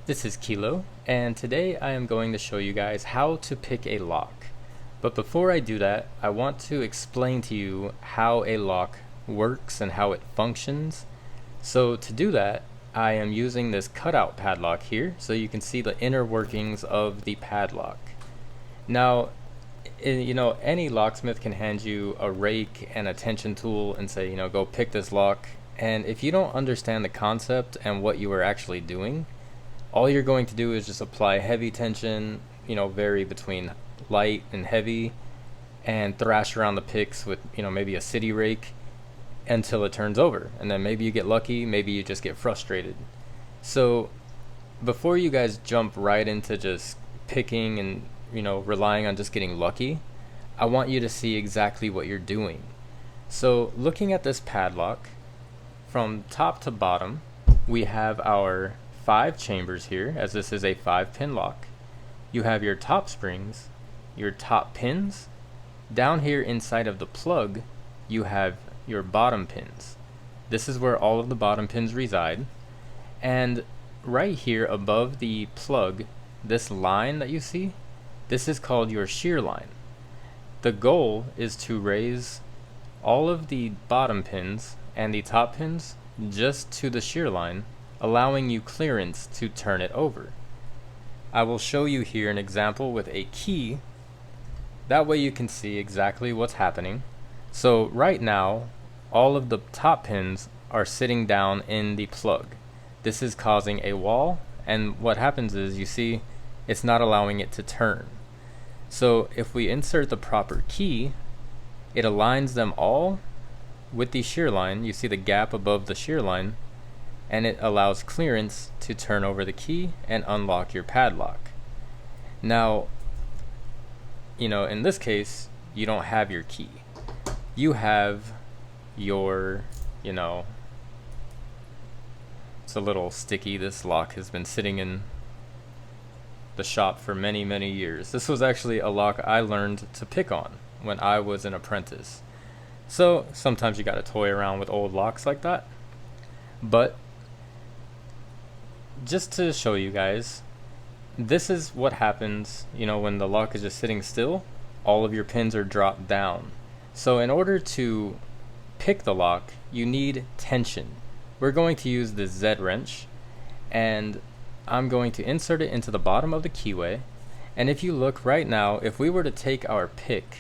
This is Kilo, and today I am going to show you guys how to pick a lock. But before I do that, I want to explain to you how a lock works and how it functions. So to do that, I am using this cutout padlock here, so you can see the inner workings of the padlock. Now, any locksmith can hand you a rake and a tension tool and say, go pick this lock. And if you don't understand the concept and what you are actually doing, all you're going to do is just apply heavy tension, vary between light and heavy, and thrash around the picks with, maybe a city rake until it turns over. And then maybe you get lucky, maybe you just get frustrated. So before you guys jump right into just picking and, relying on just getting lucky, I want you to see exactly what you're doing. So looking at this padlock, from top to bottom, we have our 5 chambers here, as this is a 5-pin lock. You have your top springs, your top pins. Down here inside of the plug, you have your bottom pins. This is where all of the bottom pins reside. And right here above the plug, this line that you see, this is called your shear line. The goal is to raise all of the bottom pins and the top pins just to the shear line, allowing you clearance to turn it over. I will show you here an example with a key. That way you can see exactly what's happening. So right now, all of the top pins are sitting down in the plug. This is causing a wall, and what happens is, you see, it's not allowing it to turn. So if we insert the proper key, it aligns them all with the shear line. You see the gap above the shear line, and it allows clearance to turn over the key and unlock your padlock. Now, in this case, you don't have your key. You have your, it's a little sticky. This lock has been sitting in the shop for many, many years. This was actually a lock I learned to pick on when I was an apprentice. So sometimes you gotta toy around with old locks like that. But just to show you guys, this is what happens, when the lock is just sitting still. All of your pins are dropped down. So in order to pick the lock, you need tension. We're going to use this Z wrench, and I'm going to insert it into the bottom of the keyway. And if you look right now, if we were to take our pick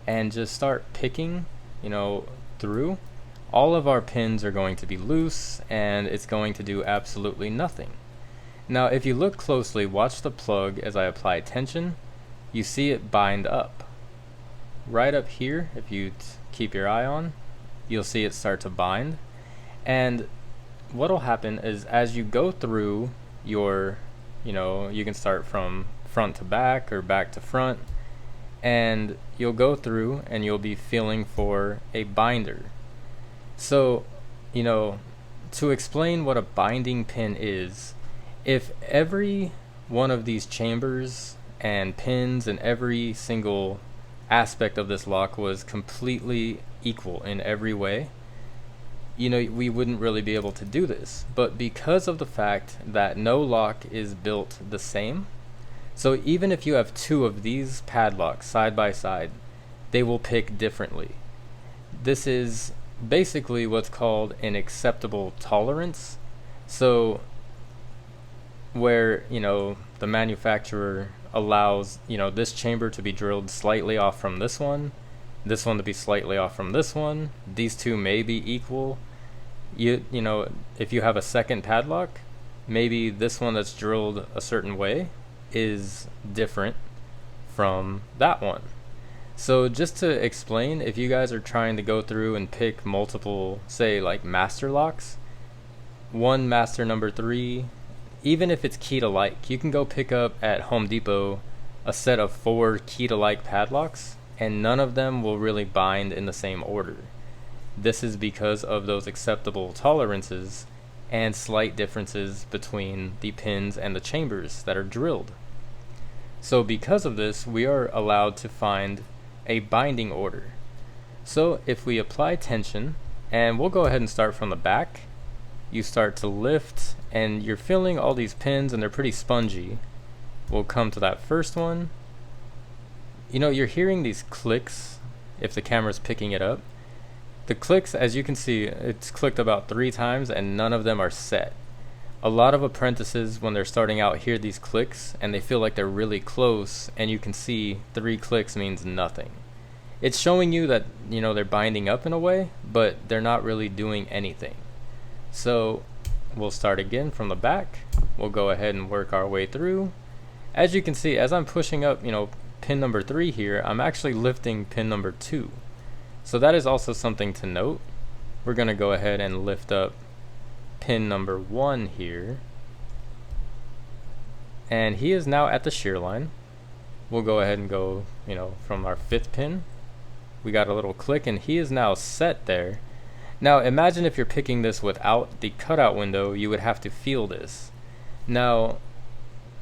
and just start picking, through, all of our pins are going to be loose, and it's going to do absolutely nothing. Now if you look closely, watch the plug as I apply tension. You see it bind up. Right up here, if you keep your eye on, you'll see it start to bind. And what'll happen is, as you go through your, you can start from front to back or back to front, and you'll go through and you'll be feeling for a binder. So, to explain what a binding pin is, if every one of these chambers and pins and every single aspect of this lock was completely equal in every way, we wouldn't really be able to do this. But because of the fact that no lock is built the same, so even if you have 2 of these padlocks side by side, they will pick differently. This is basically what's called an acceptable tolerance. So where, the manufacturer allows, this chamber to be drilled slightly off from this one to be slightly off from this one. These 2 may be equal. If you have a second padlock, maybe this one that's drilled a certain way is different from that one. So just to explain, if you guys are trying to go through and pick multiple, say like master locks, 1 master number 3, even if it's key to like, you can go pick up at Home Depot a set of 4 key to like padlocks, and none of them will really bind in the same order. This is because of those acceptable tolerances and slight differences between the pins and the chambers that are drilled. So because of this, we are allowed to find a binding order. So if we apply tension, and we'll go ahead and start from the back, you start to lift and you're feeling all these pins and they're pretty spongy. We'll come to that first one. You know, you're hearing these clicks if the camera's picking it up. The clicks, as you can see, it's clicked about 3 times and none of them are set. A lot of apprentices, when they're starting out, hear these clicks and they feel like they're really close, and you can see 3 clicks means nothing. It's showing you that, you know, they're binding up in a way, but they're not really doing anything. So we'll start again from the back. We'll go ahead and work our way through. As you can see, as I'm pushing up, you know, pin number 3 here, I'm actually lifting pin number 2. So that is also something to note. We're going to go ahead and lift up pin number 1 here. And he is now at the shear line. We'll go ahead and go, you know, from our 5th pin. We got a little click and he is now set there. Now imagine if you're picking this without the cutout window, you would have to feel this. Now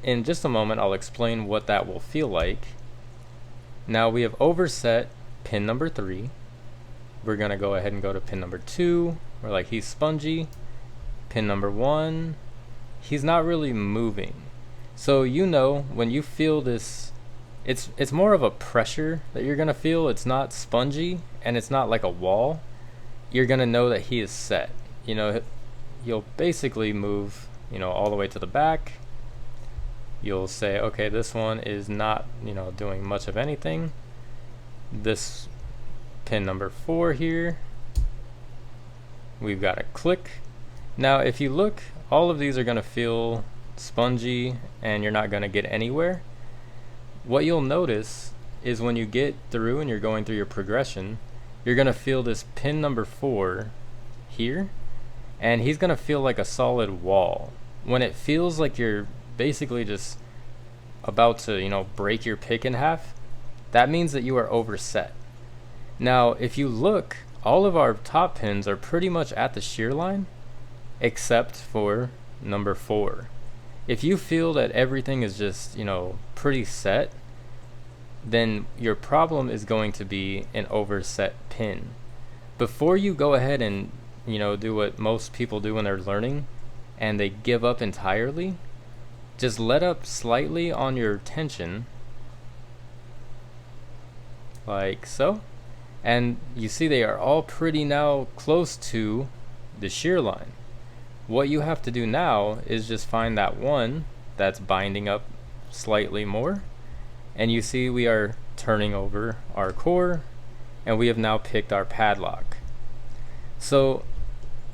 in just a moment I'll explain what that will feel like. Now we have overset pin number 3. We're going to go ahead and go to pin number 2. We're like, he's spongy. Pin number 1, he's not really moving. So you know, when you feel this, it's more of a pressure that you're going to feel. It's not spongy and it's not like a wall. You're going to know that he is set. You know, you'll basically move, you know, all the way to the back. You'll say, okay, this one is not, you know, doing much of anything. This pin number 4 here, we've got a click. Now if you look, all of these are going to feel spongy and you're not going to get anywhere. What you'll notice is when you get through and you're going through your progression, you're going to feel this pin number 4 here, and he's going to feel like a solid wall. When it feels like you're basically just about to, you know, break your pick in half, that means that you are overset. Now if you look, all of our top pins are pretty much at the shear line except for number 4. If you feel that everything is just, you know, pretty set, then your problem is going to be an overset pin. Before you go ahead and, you know, do what most people do when they're learning and they give up entirely, just let up slightly on your tension, like so, and you see they are all pretty now close to the shear line. What you have to do now is just find that one that's binding up slightly more, and you see we are turning over our core and we have now picked our padlock. So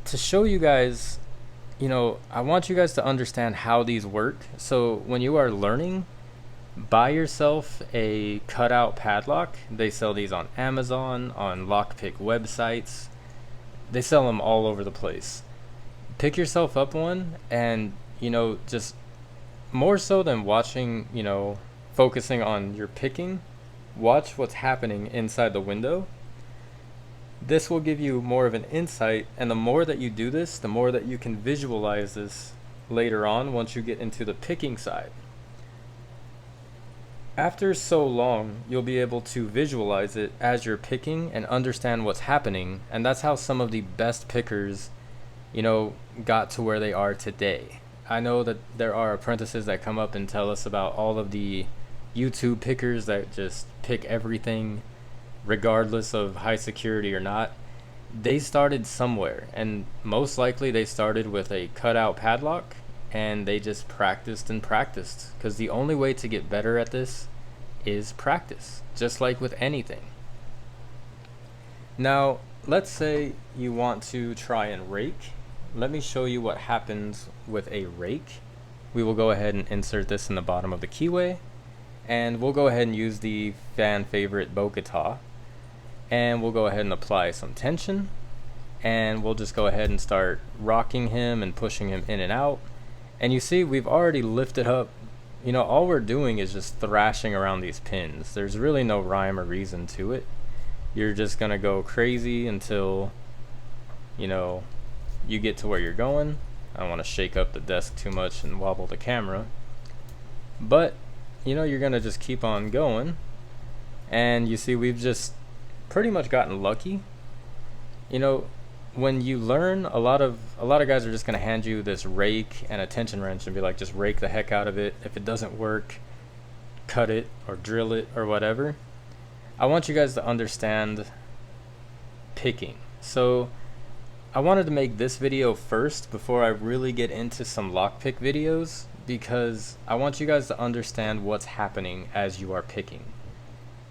to show you guys, you know, I want you guys to understand how these work. So when you are learning, buy yourself a cutout padlock. They sell these on Amazon, on lockpick websites. They sell them all over the place. Pick yourself up one, and, you know, just more so than watching, you know, focusing on your picking, watch what's happening inside the window. This will give you more of an insight, and the more that you do this, the more that you can visualize this later on once you get into the picking side. After so long, you'll be able to visualize it as you're picking and understand what's happening, and that's how some of the best pickers, you know, got to where they are today. I know that there are apprentices that come up and tell us about all of the YouTube pickers that just pick everything regardless of high security or not. They started somewhere, and most likely they started with a cutout padlock, and they just practiced and practiced, because the only way to get better at this is practice, just like with anything. Now let's say you want to try and rake. Let me show you what happens with a rake. We will go ahead and insert this in the bottom of the keyway, and we'll go ahead and use the fan favorite Bogota, and we'll go ahead and apply some tension, and we'll just go ahead and start rocking him and pushing him in and out. And you see we've already lifted up. You know, all we're doing is just thrashing around these pins. There's really no rhyme or reason to it. You're just gonna go crazy until, you know, you get to where you're going. I don't want to shake up the desk too much and wobble the camera, but you know, you're gonna just keep on going. And you see we've just pretty much gotten lucky. You know, when you learn, a lot of guys are just going to hand you this rake and a tension wrench and be like, just rake the heck out of it. If it doesn't work, cut it or drill it or whatever. I want you guys to understand picking. So I wanted to make this video first before I really get into some lockpick videos, because I want you guys to understand what's happening as you are picking.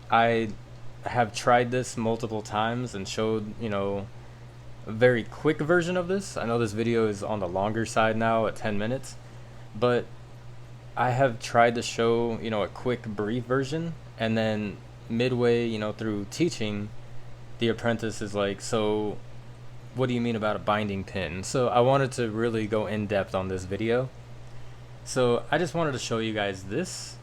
I have tried this multiple times and showed, a very quick version of this. I know this video is on the longer side now at 10 minutes, but I have tried to show, a quick brief version, and then midway, through teaching, the apprentice is like, so what do you mean about a binding pin? So I wanted to really go in depth on this video. So I just wanted to show you guys this,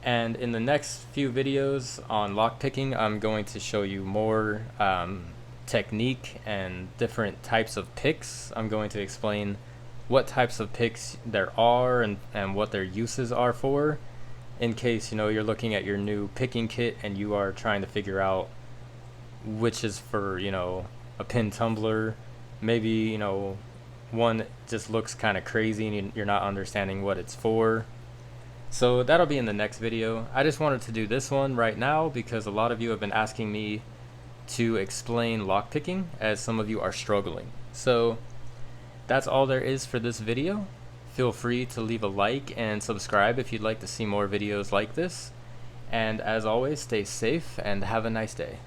and in the next few videos on lockpicking, I'm going to show you more technique and different types of picks. I'm going to explain what types of picks there are and what their uses are for, in case you're looking at your new picking kit and you are trying to figure out which is for a pin tumbler. Maybe one just looks kind of crazy and you're not understanding what it's for. So that'll be in the next video. I just wanted to do this one right now because a lot of you have been asking me to explain lockpicking, as some of you are struggling. So that's all there is for this video. Feel free to leave a like and subscribe if you'd like to see more videos like this. And as always, stay safe and have a nice day.